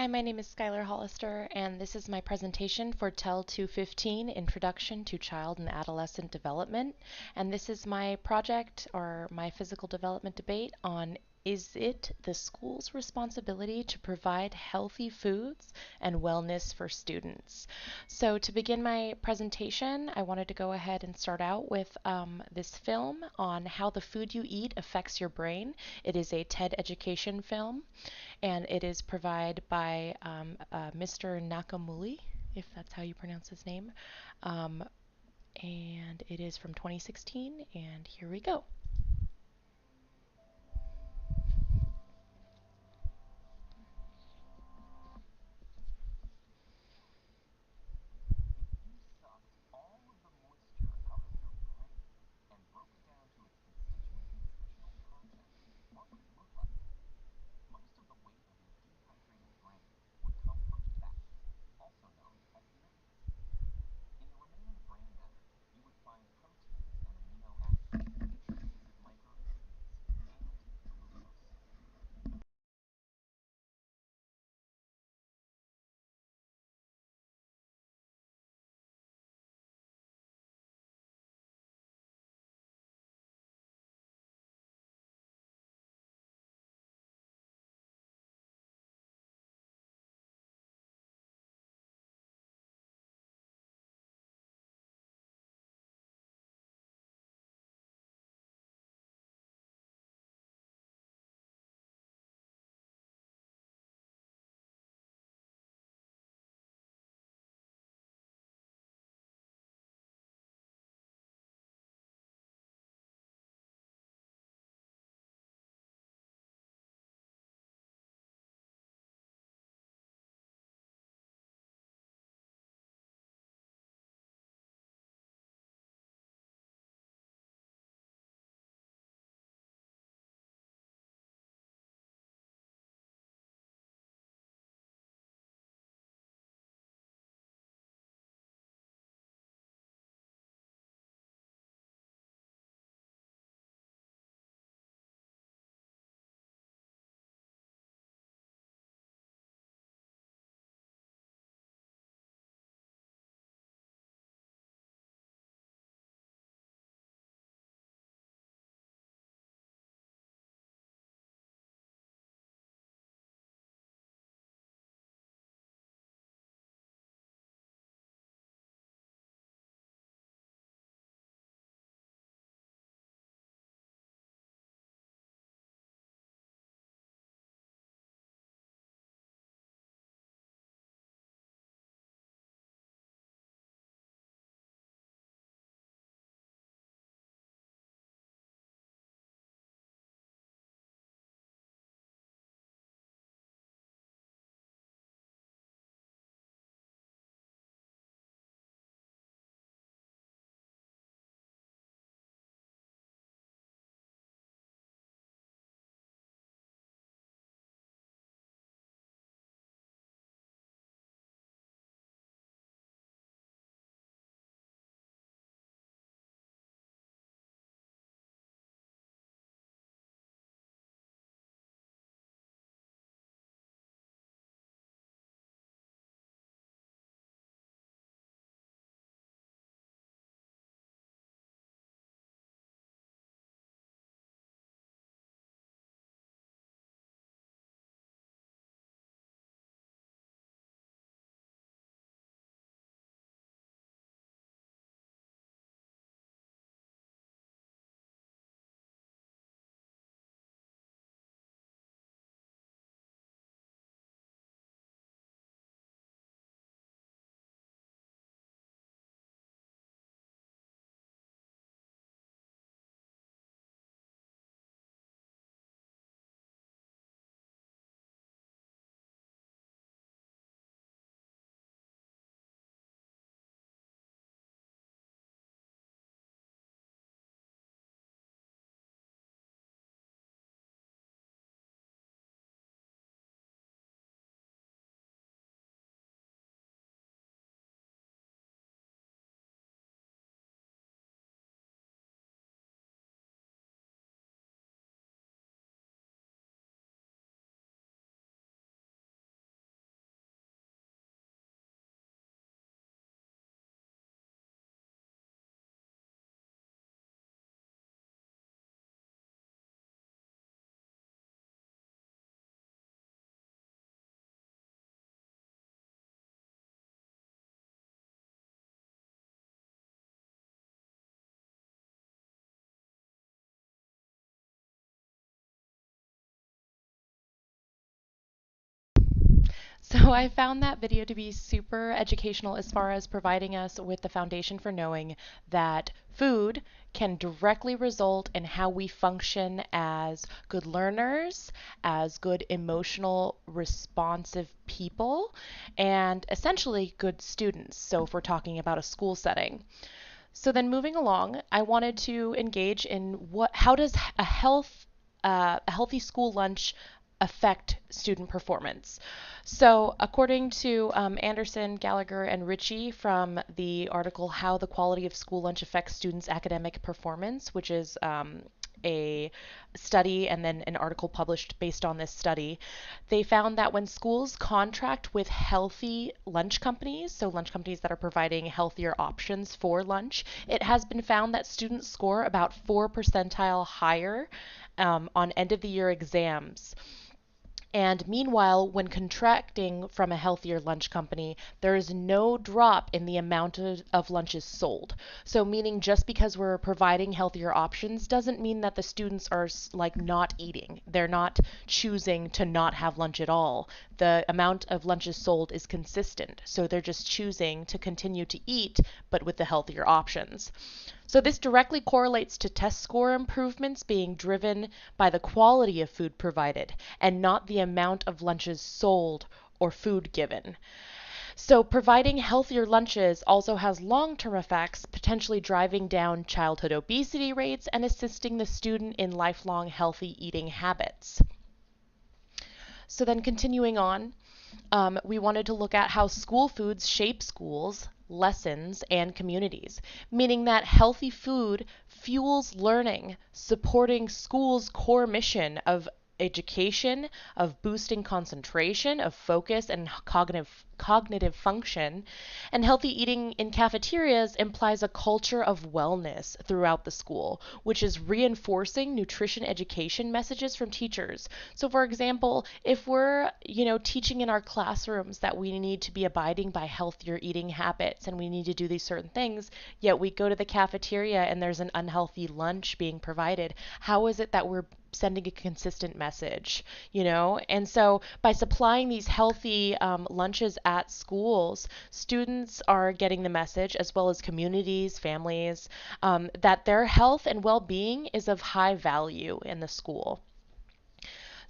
Hi, my name is Skylar Hollister, and this is my presentation for TEL 215, Introduction to Child and Adolescent Development. And this is my project or my physical development debate on is it the school's responsibility to provide healthy foods and wellness for students? So to begin my presentation, I wanted to go ahead and start out with this film on how the food you eat affects your brain. It is a TED education film, and it is provided by Mr. Nakamuli, if that's how you pronounce his name. Um, and it is from 2016, and here we go. So I found that video to be super educational as far as providing us with the foundation for knowing that food can directly result in how we function as good learners, as good emotional responsive people, and essentially good students. So if we're talking about a school setting. So then moving along, I wanted to engage in how does a healthy school lunch affect student performance? So according to Anderson, Gallagher, and Ritchie from the article "How the Quality of School Lunch Affects Students' Academic Performance," which is a study and then an article published based on this study, they found that when schools contract with healthy lunch companies, so lunch companies that are providing healthier options for lunch, it has been found that students score about 4 percentile higher on end of the year exams. And meanwhile, when contracting from a healthier lunch company, there is no drop in the amount of lunches sold. So meaning just because we're providing healthier options doesn't mean that the students are like not eating. They're not choosing to not have lunch at all. The amount of lunches sold is consistent. So they're just choosing to continue to eat, but with the healthier options. So this directly correlates to test score improvements being driven by the quality of food provided and not the amount of lunches sold or food given. So providing healthier lunches also has long-term effects, potentially driving down childhood obesity rates and assisting the student in lifelong healthy eating habits. So then continuing on, we wanted to look at how school foods shape schools, lessons, and communities, meaning that healthy food fuels learning, supporting schools' core mission of education, of boosting concentration, of focus, and cognitive function. And healthy eating in cafeterias implies a culture of wellness throughout the school, which is reinforcing nutrition education messages from teachers. So for example, if we're, teaching in our classrooms that we need to be abiding by healthier eating habits and we need to do these certain things, yet we go to the cafeteria and there's an unhealthy lunch being provided, how is it that we're sending a consistent message, And so by supplying these healthy lunches at schools, students are getting the message, as well as communities, families, that their health and well-being is of high value in the school.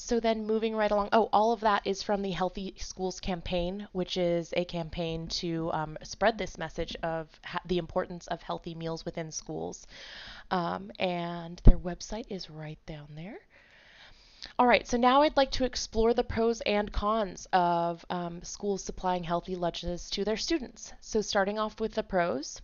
So then moving right along, all of that is from the Healthy Schools campaign, which is a campaign to spread this message of the importance of healthy meals within schools. And their website is right down there. All right, so now I'd like to explore the pros and cons of schools supplying healthy lunches to their students. So starting off with the pros.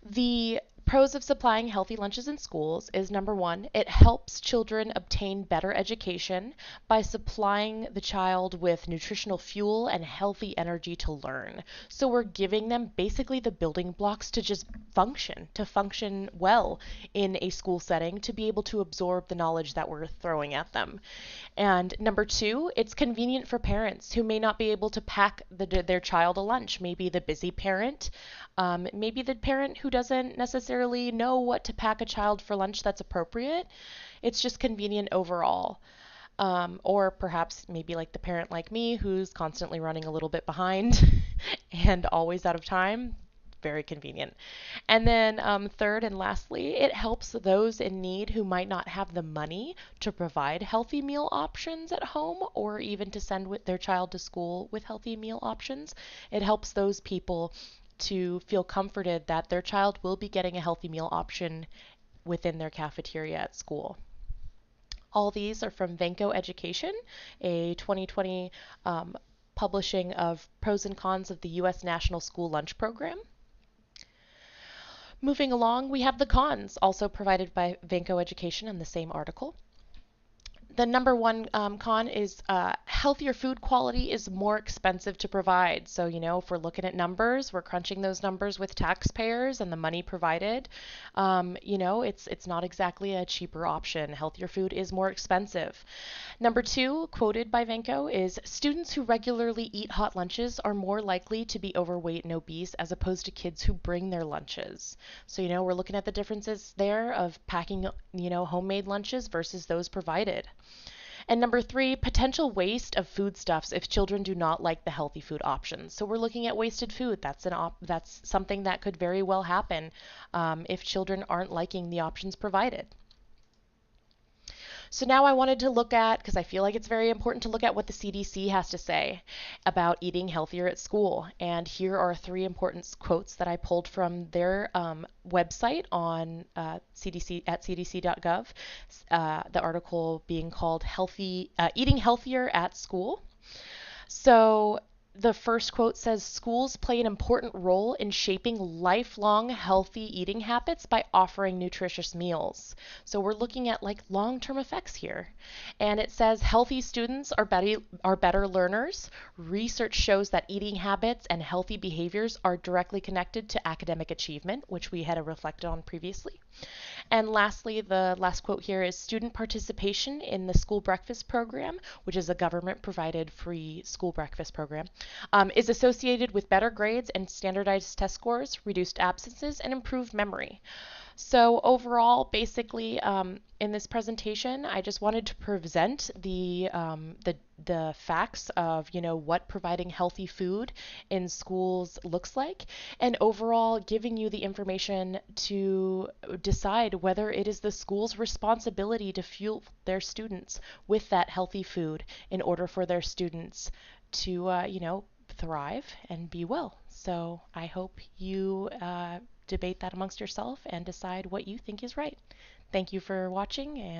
The pros of supplying healthy lunches in schools is number one, it helps children obtain better education by supplying the child with nutritional fuel and healthy energy to learn. So we're giving them basically the building blocks to just to function well in a school setting, to be able to absorb the knowledge that we're throwing at them. And number two, it's convenient for parents who may not be able to pack their child a lunch. Maybe the busy parent, maybe the parent who doesn't necessarily know what to pack a child for lunch that's appropriate. It's just convenient overall. Or perhaps maybe like the parent like me who's constantly running a little bit behind and always out of time. Very convenient. And then third and lastly, it helps those in need who might not have the money to provide healthy meal options at home or even to send their child to school with healthy meal options. It helps those people to feel comforted that their child will be getting a healthy meal option within their cafeteria at school. All these are from Venko Education, a 2020 publishing of pros and cons of the U.S. National School Lunch Program. Moving along, we have the cons, also provided by Venko Education in the same article. The number one con is healthier food quality is more expensive to provide. So, if we're looking at numbers, we're crunching those numbers with taxpayers and the money provided. It's not exactly a cheaper option. Healthier food is more expensive. Number two, quoted by Venko, is students who regularly eat hot lunches are more likely to be overweight and obese as opposed to kids who bring their lunches. So, we're looking at the differences there of packing, homemade lunches versus those provided. And number three, potential waste of foodstuffs if children do not like the healthy food options. So we're looking at wasted food. That's something that could very well happen if children aren't liking the options provided. So now I wanted to look at, because I feel like it's very important to look at what the CDC has to say about eating healthier at school. And here are three important quotes that I pulled from their website on CDC at cdc.gov. The article being called "Healthy Eating Healthier at School." So the first quote says schools play an important role in shaping lifelong healthy eating habits by offering nutritious meals. So we're looking at like long-term effects here. And it says healthy students are better learners. Research shows that eating habits and healthy behaviors are directly connected to academic achievement, which we had reflected on previously. And lastly, the last quote here is student participation in the school breakfast program, which is a government provided free school breakfast program, is associated with better grades and standardized test scores, reduced absences, and improved memory. So overall, basically, in this presentation, I just wanted to present the facts of what providing healthy food in schools looks like, and overall giving you the information to decide whether it is the school's responsibility to fuel their students with that healthy food in order for their students to thrive and be well. So I hope you debate that amongst yourself and decide what you think is right. Thank you for watching. And